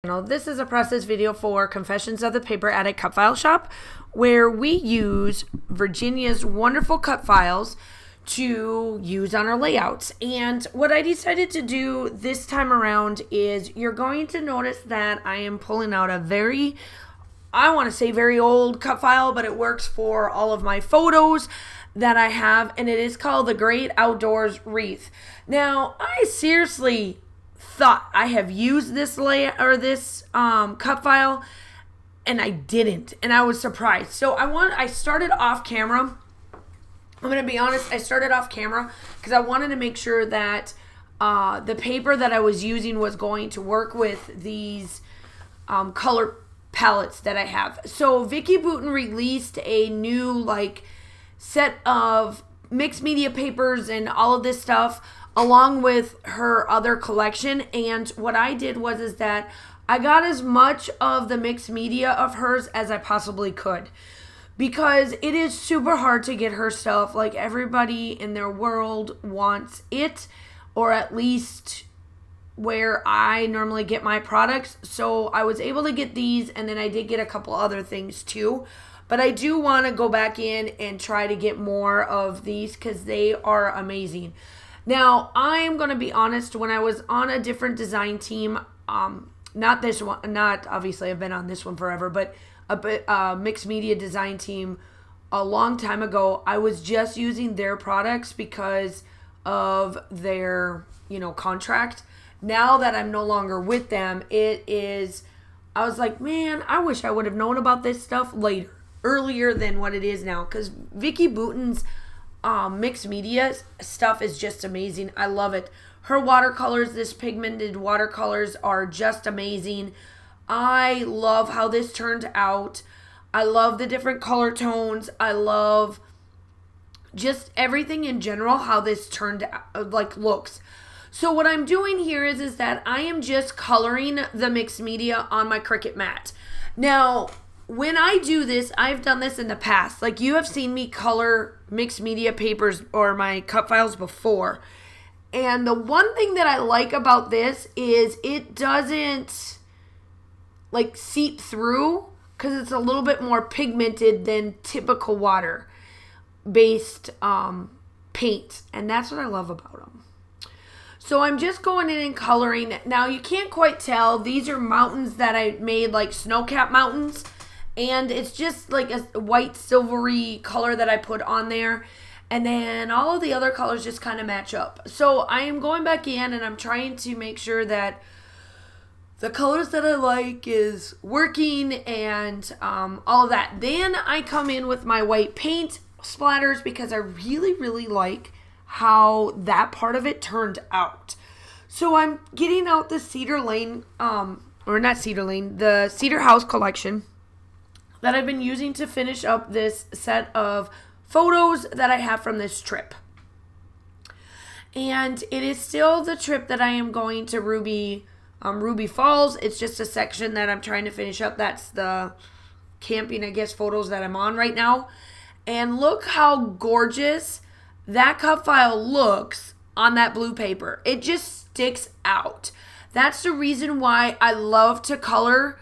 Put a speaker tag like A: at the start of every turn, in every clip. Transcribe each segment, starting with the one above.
A: This is a process video for Confessions of the Paper Addict Cut File Shop, where we use Virginia's wonderful cut files to use on our layouts. And what I decided to do this time around is you're going to notice that I am pulling out a very old cut file, but it works for all of my photos that I have, and it is called The Great Outdoors Wreath. Now, I seriously thought I have used this cut file, and I didn't, and I was surprised. So I started off camera. I'm gonna be honest, I started off camera because I wanted to make sure that the paper that I was using was going to work with these color palettes that I have. So Vicki Boutin released a new set of mixed media papers and all of this stuff along with her other collection. And what I did is that I got as much of the mixed media of hers as I possibly could, because it is super hard to get her stuff. Like, everybody in their world wants it, or at least where I normally get my products. So I was able to get these, and then I did get a couple other things too. But I do want to go back in and try to get more of these because they are amazing. Now, I'm going to be honest, when I was on a different design team, not this one, not obviously I've been on this one forever, but a mixed media design team a long time ago, I was just using their products because of their, contract. Now that I'm no longer with them, I was like, man, I wish I would have known about this stuff earlier than what it is now, because Vicki Boutin's mixed media stuff is just amazing. I love it. Her watercolors, this pigmented watercolors, are just amazing. I love how this turned out. I love the different color tones. I love just everything in general, how this turned out, looks. So what I'm doing here is that I am just coloring the mixed media on my Cricut mat. Now, when I do this, I've done this in the past. Like, you have seen me color mixed media papers or my cut files before. And the one thing that I like about this is it doesn't seep through, because it's a little bit more pigmented than typical water-based paint. And that's what I love about them. So I'm just going in and coloring. Now, you can't quite tell. These are mountains that I made, like snow-capped mountains. And it's just like a white silvery color that I put on there. And then all of the other colors just kind of match up. So I am going back in and I'm trying to make sure that the colors that I like is working and all of that. Then I come in with my white paint splatters because I really, really like how that part of it turned out. So I'm getting out the the Cedar House collection that I've been using to finish up this set of photos that I have from this trip. And it is still the trip that I am going to Ruby Falls. It's just a section that I'm trying to finish up. That's the camping, photos that I'm on right now. And look how gorgeous that cut file looks on that blue paper. It just sticks out. That's the reason why I love to color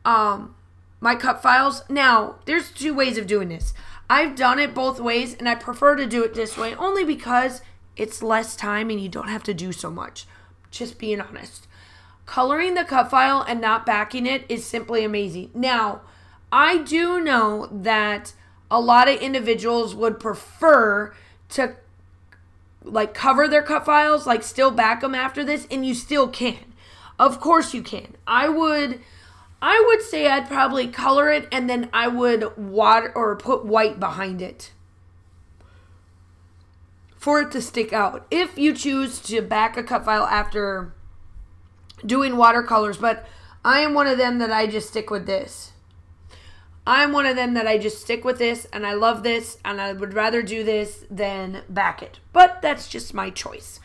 A: my cut files. Now, there's two ways of doing this. I've done it both ways, and I prefer to do it this way only because it's less time and you don't have to do so much. Just being honest. Coloring the cut file and not backing it is simply amazing. Now, I do know that a lot of individuals would prefer to cover their cut files, still back them after this, and you still can. Of course you can. I would say I'd probably color it and then I would water or put white behind it for it to stick out, if you choose to back a cut file after doing watercolors. But I am one of them that I just stick with this. And I love this, and I would rather do this than back it. But that's just my choice.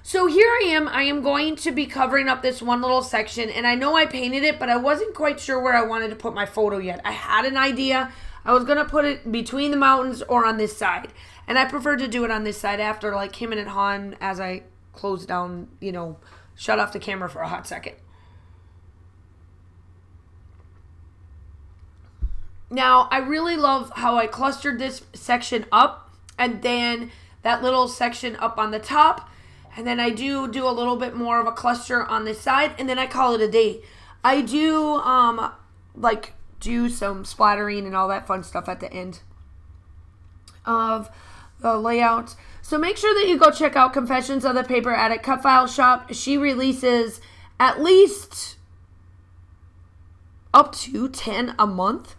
A: So here I am going to be covering up this one little section, and I know I painted it, but I wasn't quite sure where I wanted to put my photo yet. I had an idea. I was going to put it between the mountains or on this side, and I preferred to do it on this side after him and Han as I closed down, shut off the camera for a hot second. Now, I really love how I clustered this section up and then that little section up on the top. And then I do a little bit more of a cluster on this side, and then I call it a day. I do do some splattering and all that fun stuff at the end of the layout. So make sure that you go check out Confessions of the Paper Attic Cut File Shop. She releases at least up to 10 a month.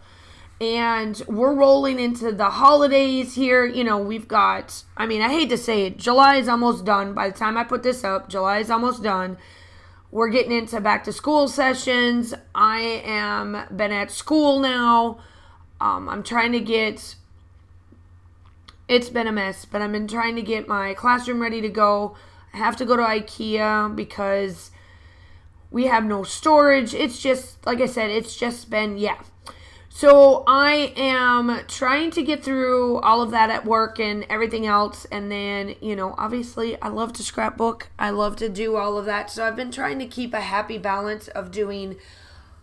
A: And we're rolling into the holidays here. You know, we've got, I hate to say it, July is almost done. By the time I put this up, July is almost done. We're getting into back to school sessions. I am been at school now. I'm trying to get, it's been a mess, but I've been trying to get my classroom ready to go. I have to go to IKEA because we have no storage. It's just, like I said, it's just been, yeah. So I am trying to get through all of that at work and everything else. And then, you know, obviously I love to scrapbook. I love to do all of that. So I've been trying to keep a happy balance of doing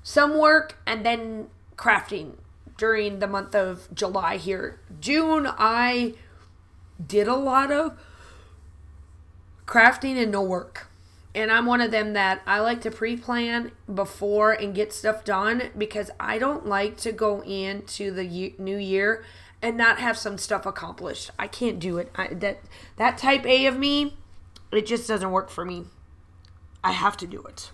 A: some work and then crafting during the month of July here. June, I did a lot of crafting and no work. And I'm one of them that I like to pre-plan before and get stuff done because I don't like to go into the new year and not have some stuff accomplished. I can't do it. That type A of me, it just doesn't work for me. I have to do it.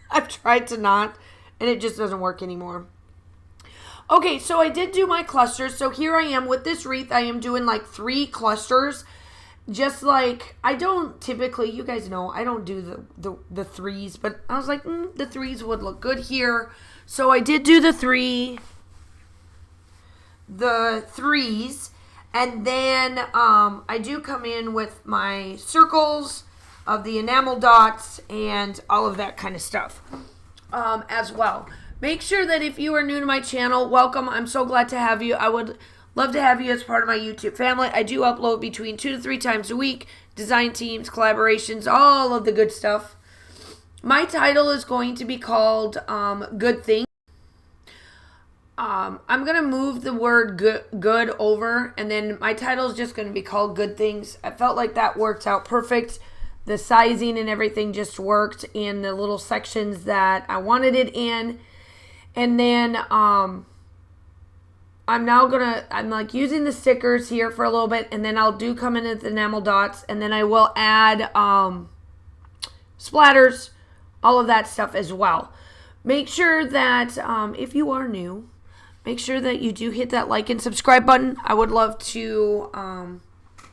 A: I've tried to not, and it just doesn't work anymore. Okay, so I did do my clusters. So here I am with this wreath. I am doing like 3 clusters. Just like, I don't typically, you guys know, I don't do the threes, but I was like, the threes would look good here. So I did do the threes, and then I do come in with my circles of the enamel dots and all of that kind of stuff as well. Make sure that if you are new to my channel, welcome. I'm so glad to have you. I would love to have you as part of my YouTube family. I do upload between 2 to 3 times a week. Design teams, collaborations, all of the good stuff. My title is going to be called Good Things. I'm going to move the word good over, and then my title is just going to be called Good Things. I felt like that worked out perfect. The sizing and everything just worked in the little sections that I wanted it in. And then I'm like using the stickers here for a little bit, and then I'll come in with the enamel dots, and then I will add splatters, all of that stuff as well. Make sure that if you are new, make sure that you do hit that like and subscribe button. I would love to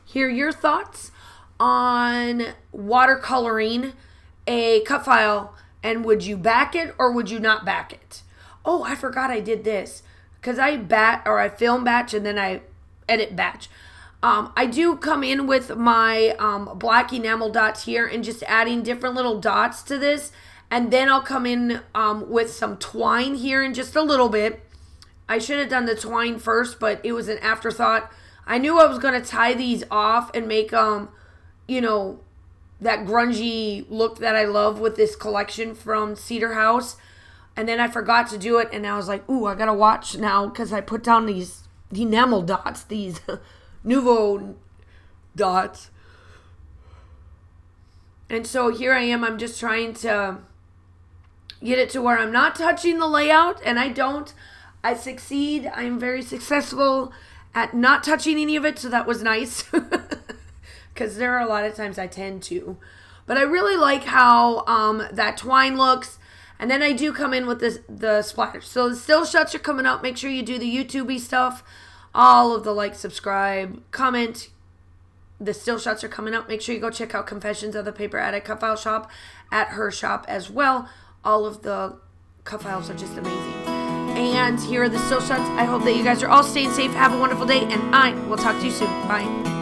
A: hear your thoughts on watercoloring a cut file, and would you back it or would you not back it? Oh, I forgot I did this. Because I film batch and then I edit batch. I do come in with my black enamel dots here and just adding different little dots to this. And then I'll come in with some twine here in just a little bit. I should have done the twine first, but it was an afterthought. I knew I was going to tie these off and make them, that grungy look that I love with this collection from Cedar House. And then I forgot to do it, and I was like, ooh, I gotta watch now, because I put down these enamel dots, these Nouveau dots. And so here I am, I'm just trying to get it to where I'm not touching the layout, and I succeed. I'm very successful at not touching any of it, so that was nice. Because there are a lot of times I tend to. But I really like how that twine looks. And then I do come in with the splatters. So the still shots are coming up. Make sure you do the YouTube-y stuff. All of the like, subscribe, comment. The still shots are coming up. Make sure you go check out Confessions of the Paper Attic Cut File Shop at her shop as well. All of the cut files are just amazing. And here are the still shots. I hope that you guys are all staying safe. Have a wonderful day. And I will talk to you soon. Bye.